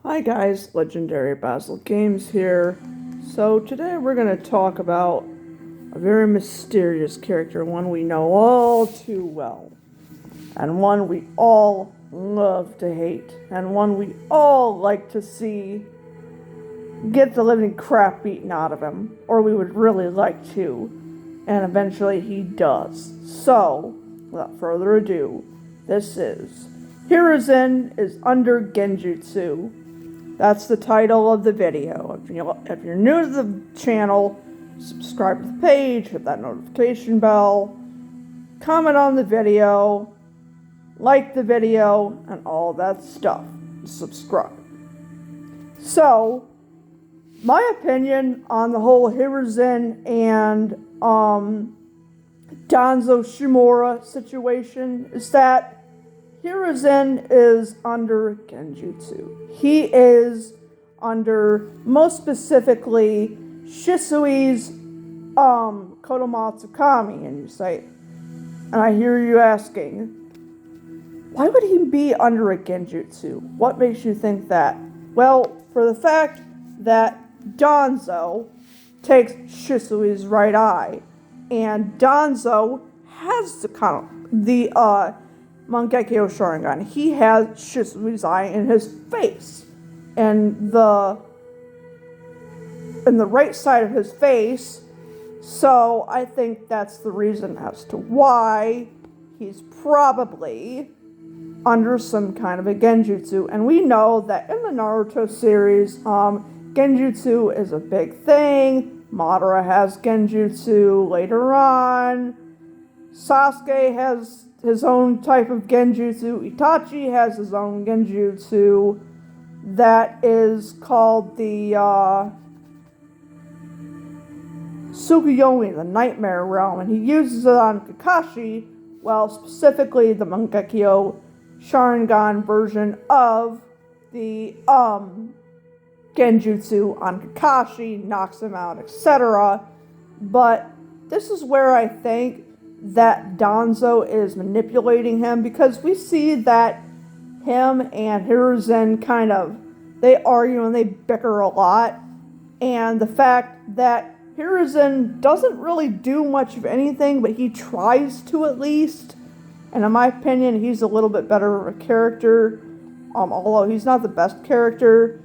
Hi guys, Legendary Basil Games here. So today we're going to talk about a very mysterious character, one we know all too well, and one we all love to hate, and one we all like to see get the living crap beaten out of him, or we would really like to, and eventually he does. So, without further ado, this is Hiruzen is under Genjutsu. That's the title of the video. If you're new to the channel, subscribe to the page, hit that notification bell, comment on the video, like the video, and all that stuff. Subscribe. So, my opinion on the whole Hiruzen and Danzo Shimura situation is that Hiruzen is under Genjutsu. He is under, most specifically, Shisui's Kodomatsukami. And you say, and I hear you asking, why would he be under a Genjutsu? What makes you think that? Well, for the fact that Danzo takes Shisui's right eye, and Danzo has the Mangekyo Sharingan. He has Shisui's eye in his face, and the right side of his face. So I think that's the reason as to why he's probably under some kind of a Genjutsu. And we know that in the Naruto series, Genjutsu is a big thing. Madara has Genjutsu later on. Sasuke has his own type of Genjutsu. Itachi has his own Genjutsu that is called the Tsukuyomi, the Nightmare Realm, and he uses it on Kakashi, well, specifically the Mangekyo Sharingan version of the Genjutsu on Kakashi, knocks him out, etc. But this is where I think that Danzo is manipulating him, because we see that him and Hiruzen they argue and they bicker a lot, and the fact that Hiruzen doesn't really do much of anything, but he tries to at least, and in my opinion he's a little bit better of a character, although he's not the best character.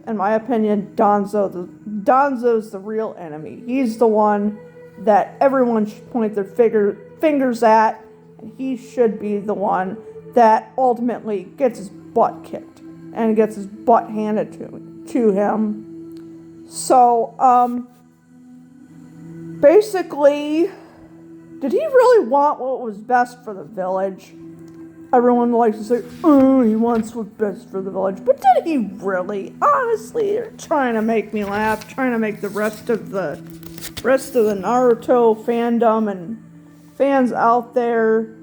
In my opinion, Danzo's the real enemy. He's the one that everyone should point their fingers at, and he should be the one that ultimately gets his butt kicked and gets his butt handed to him. So, basically, did he really want what was best for the village? Everyone likes to say, oh, he wants what's best for the village. But did he really? Honestly, they're trying to make me laugh, trying to make the rest of the Naruto fandom and fans out there,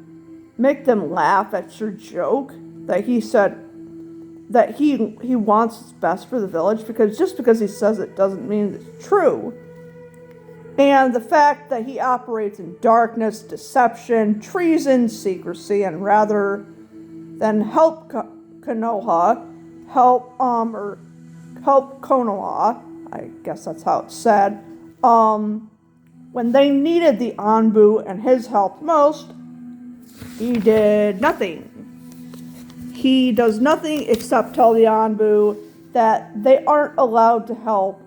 make them laugh at your joke that he said that he wants what's best for the village, because just because he says it doesn't mean it's true. And the fact that he operates in darkness, deception, treason, secrecy, and rather than help Konoha, help Konoha, I guess that's how it's said, when they needed the Anbu and his help most, he did nothing. He does nothing except tell the Anbu that they aren't allowed to help,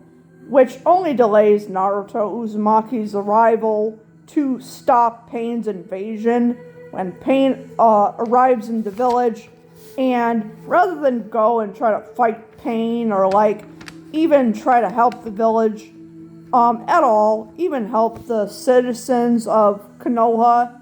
which only delays Naruto Uzumaki's arrival to stop Pain's invasion when Pain arrives in the village. And rather than go and try to fight Pain or even try to help the village at all, even help the citizens of Konoha,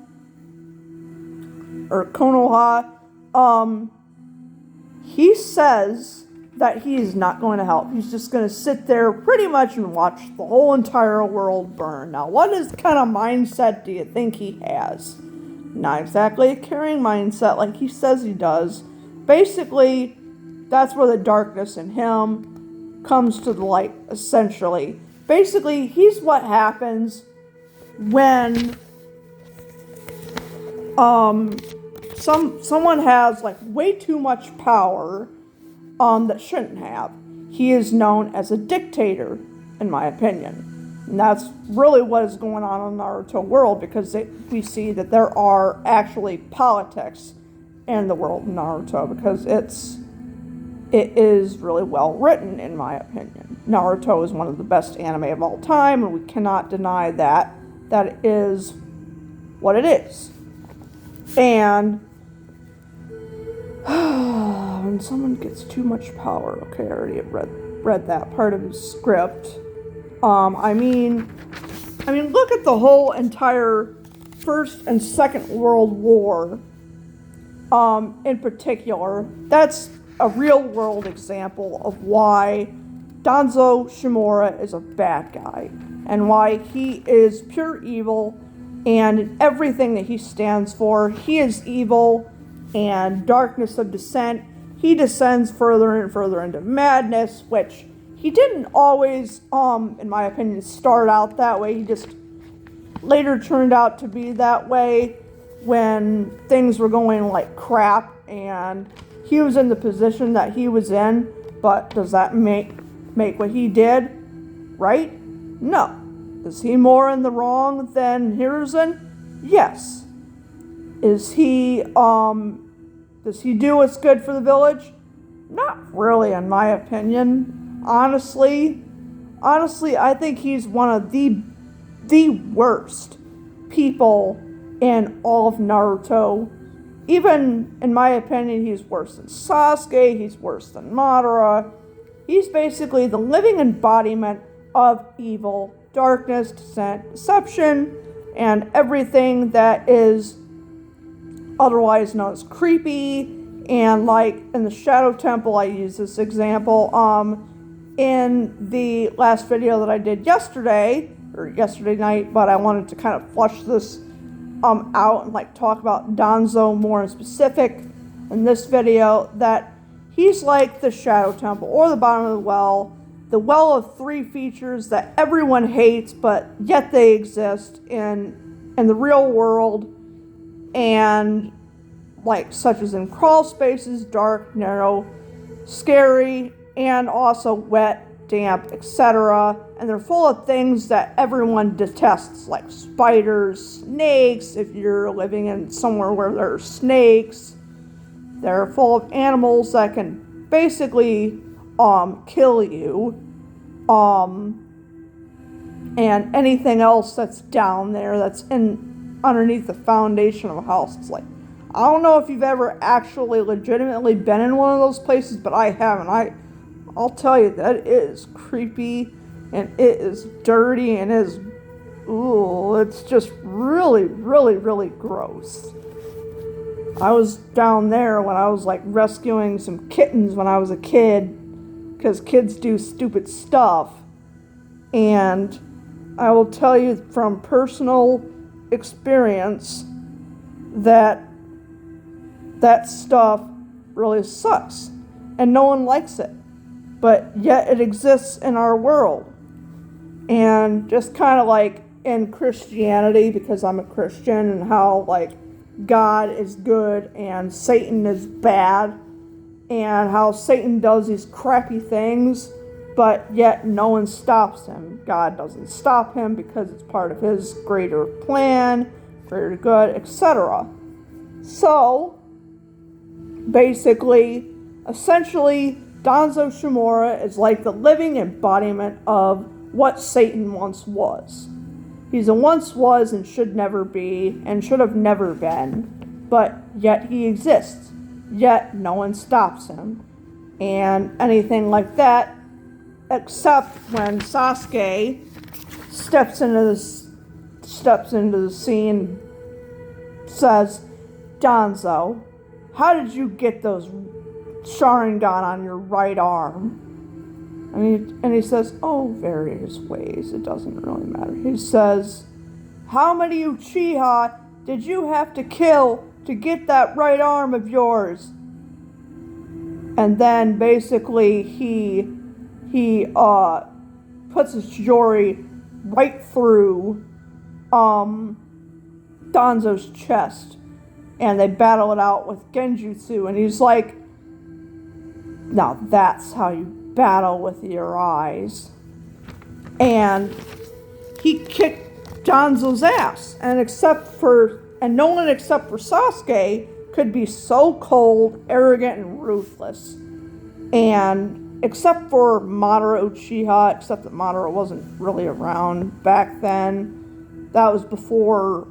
he says that he is not going to help. He's just going to sit there pretty much and watch the whole entire world burn. Now, what kind of mindset do you think he has? Not exactly a caring mindset like he says he does. Basically, that's where the darkness in him comes to the light, essentially. Basically, he's what happens when someone has way too much power that shouldn't have. He is known as a dictator, in my opinion. And that's really what is going on in the Naruto world, because we see that there are actually politics in the world of Naruto, because it is really well written, in my opinion. Naruto is one of the best anime of all time, and we cannot deny that it is what it is. And when someone gets too much power, okay, I already read that part of his script. I mean, look at the whole entire First and Second World War. In particular, that's a real world example of why Danzo Shimura is a bad guy, and why he is pure evil, and in everything that he stands for, he is evil and darkness of descent. He descends further and further into madness, which he didn't always, in my opinion, start out that way. He just later turned out to be that way when things were going like crap and he was in the position that he was in. But does that make what he did right? No. Is he more in the wrong than Hiruzen? Yes. Does he do what's good for the village? Not really, in my opinion. Honestly, I think he's one of the worst people in all of Naruto. Even, in my opinion, he's worse than Sasuke, he's worse than Madara. He's basically the living embodiment of evil, darkness, descent, deception, and everything that is otherwise known as creepy. And like in the Shadow Temple, I use this example. In the last video that I did yesterday night, but I wanted to kind of flush this out and like talk about Danzo more in specific in this video, that he's like the Shadow Temple or the bottom of the well of three features that everyone hates, but yet they exist in the real world, and like such as in crawl spaces, dark, narrow, scary, and also wet, damp, etc. And they're full of things that everyone detests, like spiders, snakes, if you're living in somewhere where there are snakes. They're full of animals that can basically kill you. And anything else that's down there that's underneath the foundation of a house. It's like, I don't know if you've ever actually legitimately been in one of those places, but I haven't. I'll tell you that it is creepy, and it is dirty, and it's just really, really, really gross. I was down there when I was like rescuing some kittens when I was a kid, because kids do stupid stuff. And I will tell you from personal experience that stuff really sucks, and no one likes it. But yet it exists in our world. And just kind of like in Christianity, because I'm a Christian, and how like God is good and Satan is bad, and how Satan does these crappy things, but yet no one stops him. God doesn't stop him because it's part of his greater plan, greater good, etc. So, basically, essentially, Danzo Shimura is like the living embodiment of what Satan once was. He's a once was and should never be, and should have never been, but yet he exists. Yet no one stops him. And anything like that, except when Sasuke steps into the scene, says, Danzo, how did you get those Sharingan on your right arm? And he says, oh, various ways. It doesn't really matter. He says, how many Uchiha did you have to kill to get that right arm of yours? And then basically he puts his Chidori right through Danzo's chest, and they battle it out with Genjutsu, and he's like, Now that's how you battle with your eyes. And he kicked Danzo's ass. And no one except for Sasuke could be so cold, arrogant, and ruthless. And except for Madara Uchiha, except that Madara wasn't really around back then. That was before,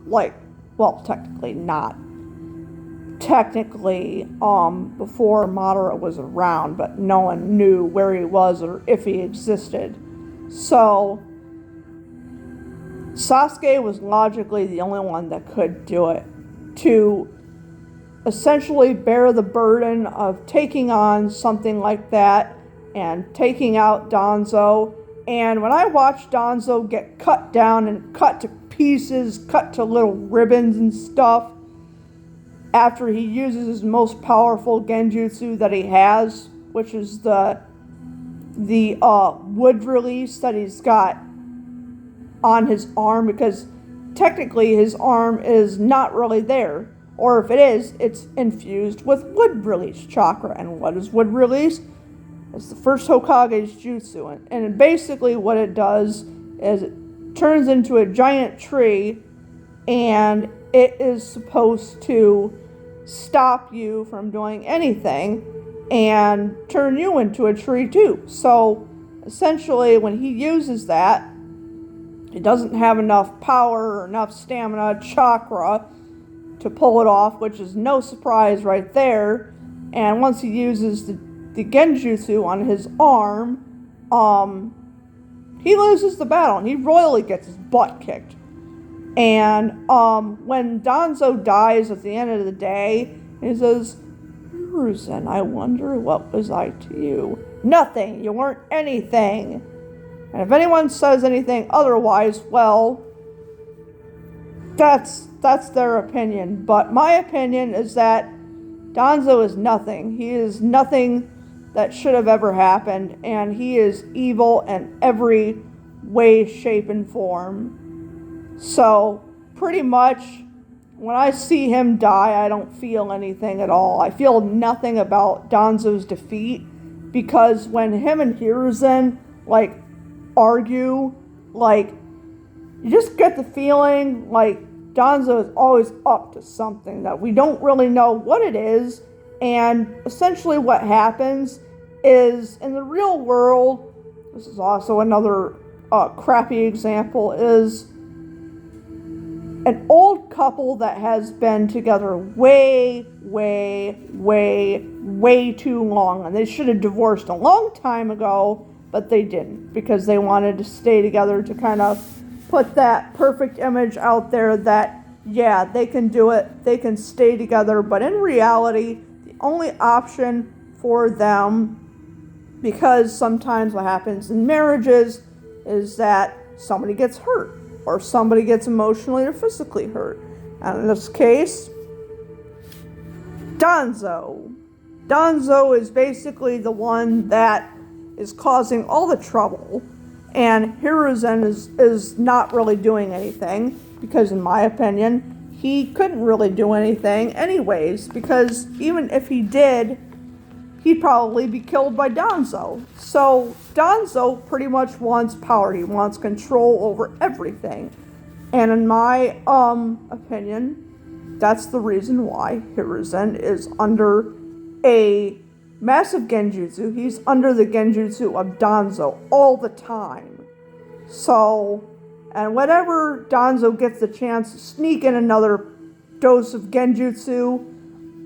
technically not. Before Madara was around, but no one knew where he was or if he existed. So, Sasuke was logically the only one that could do it. To essentially bear the burden of taking on something like that and taking out Danzo. And when I watched Danzo get cut down and cut to pieces, cut to little ribbons and stuff, after he uses his most powerful Genjutsu that he has, which is the wood release that he's got on his arm, because technically his arm is not really there. Or if it is, it's infused with wood release chakra. And what is wood release? It's the first Hokage's jutsu. And basically what it does is it turns into a giant tree, and it is supposed to stop you from doing anything and turn you into a tree too. So essentially when he uses that, he doesn't have enough power or enough stamina, chakra, to pull it off, which is no surprise right there. And once he uses the Genjutsu on his arm, he loses the battle and he royally gets his butt kicked. And when Danzo dies at the end of the day, he says, "Hiruzen, I wonder what was I to you? Nothing. You weren't anything." And if anyone says anything otherwise, well, that's their opinion. But my opinion is that Danzo is nothing. He is nothing that should have ever happened, and he is evil in every way, shape, and form. So, pretty much, when I see him die, I don't feel anything at all. I feel nothing about Danzo's defeat, because when him and Hiruzen, argue, you just get the feeling, Danzo is always up to something that we don't really know what it is. And essentially what happens is, in the real world, this is also another crappy example, is an old couple that has been together way too long. And they should have divorced a long time ago, but they didn't, because they wanted to stay together to kind of put that perfect image out there that, yeah, they can do it, they can stay together. But in reality, the only option for them, because sometimes what happens in marriages is that somebody gets hurt, or somebody gets emotionally or physically hurt. And in this case, Danzo. Danzo is basically the one that is causing all the trouble. And Hiruzen is not really doing anything, because in my opinion, he couldn't really do anything anyways, because even if he did, he'd probably be killed by Danzo. So Danzo pretty much wants power. He wants control over everything. And in my opinion, that's the reason why Hiruzen is under a massive Genjutsu. He's under the Genjutsu of Danzo all the time. So, and whenever Danzo gets the chance to sneak in another dose of Genjutsu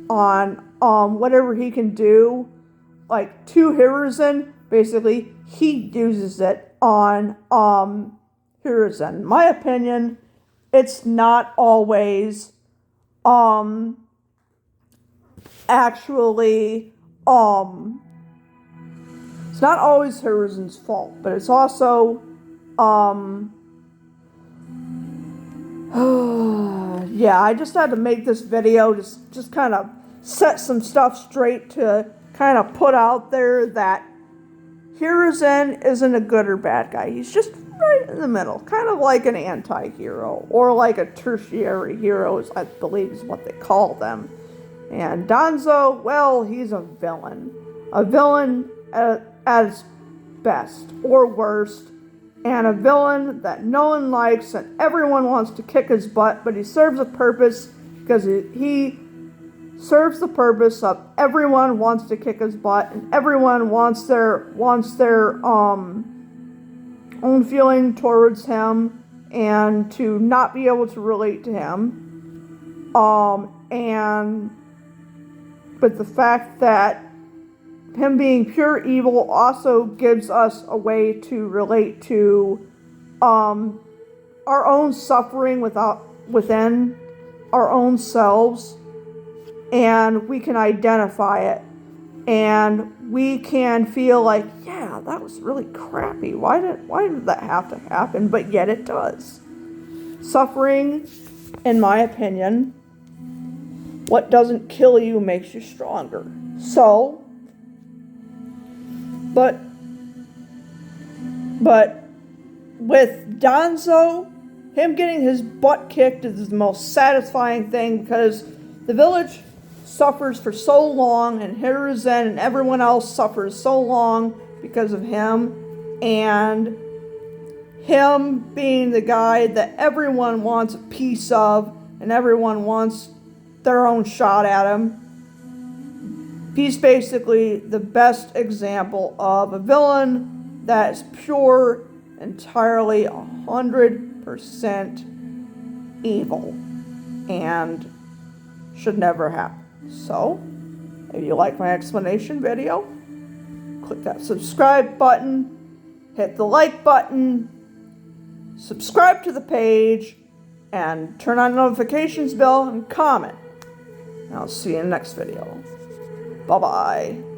on whatever he can do, to Hiruzen, basically, he uses it on Hiruzen. In my opinion, it's not always actually it's not always Hiruzen's fault, but it's also yeah, I just had to make this video just kind of set some stuff straight, to kind of put out there that Hiruzen isn't a good or bad guy. He's just right in the middle, kind of like an anti-hero, or like a tertiary hero, I believe is what they call them. And Danzo, well, he's a villain. a villain at its best or worst, and a villain that no one likes and everyone wants to kick his butt, but he serves a purpose because he serves the purpose of everyone wants to kick his butt and everyone wants their own feeling towards him and to not be able to relate to him. But the fact that him being pure evil also gives us a way to relate to our own suffering within our own selves, and we can identify it, and we can feel like, yeah, that was really crappy. Why did that have to happen? But yet it does. Suffering, in my opinion, what doesn't kill you makes you stronger. So, but with Danzo, him getting his butt kicked is the most satisfying thing because the village suffers for so long, and Hiruzen and everyone else suffers so long because of him, and him being the guy that everyone wants a piece of and everyone wants their own shot at him. He's basically the best example of a villain that is pure, entirely 100% evil and should never happen. So, if you like my explanation video, click that subscribe button, hit the like button, subscribe to the page, and turn on notifications bell and comment. And I'll see you in the next video. Bye-bye.